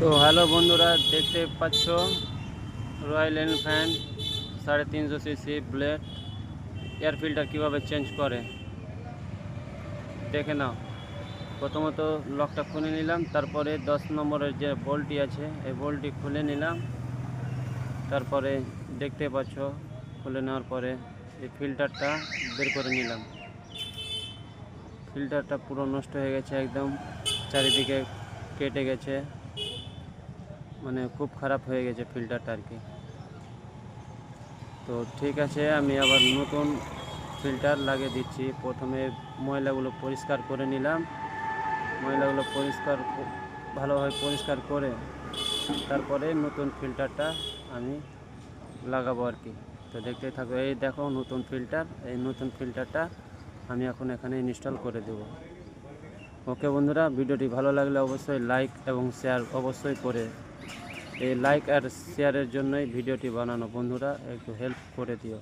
তো হ্যালো বন্ধুরা, দেখতে পাচ্ছ royal Enfield 350 CC blade air filter কীভাবে চেঞ্জ করে দেখে নাও। প্রথমত লকটা খুলে নিলাম, তারপরে 10 নম্বরের যে বোল্টটি আছে এই বোল্টটি খুলে নিলাম। তারপরে দেখতে পাচ্ছ খুলে নেওয়ার পরে এই ফিল্টারটা বের করে নিলাম। ফিল্টারটা পুরো নষ্ট হয়ে গেছে, একদম চারিদিকে কেটে গেছে, মানে খুব খারাপ হয়ে গেছে ফিল্টারটা আর কি। তো ঠিক আছে, আমি আবার নতুন ফিল্টার লাগিয়ে দিচ্ছি। প্রথমে ময়লাগুলো পরিষ্কার করে নিলাম, ময়লাগুলো ভালোভাবে পরিষ্কার করে তারপরে নতুন ফিল্টারটা আমি লাগাবো আর কি। তো দেখতে থাকো, এই দেখো নতুন ফিল্টার, এই নতুন ফিল্টারটা আমি এখন এখানে ইনস্টল করে দেব। ওকে বন্ধুরা, ভিডিওটি ভালো লাগলে অবশ্যই লাইক এবং শেয়ার অবশ্যই করে, এই লাইক আর শেয়ারের জন্যই ভিডিওটি বানানো। বন্ধুরা একটু হেল্প করে দিও।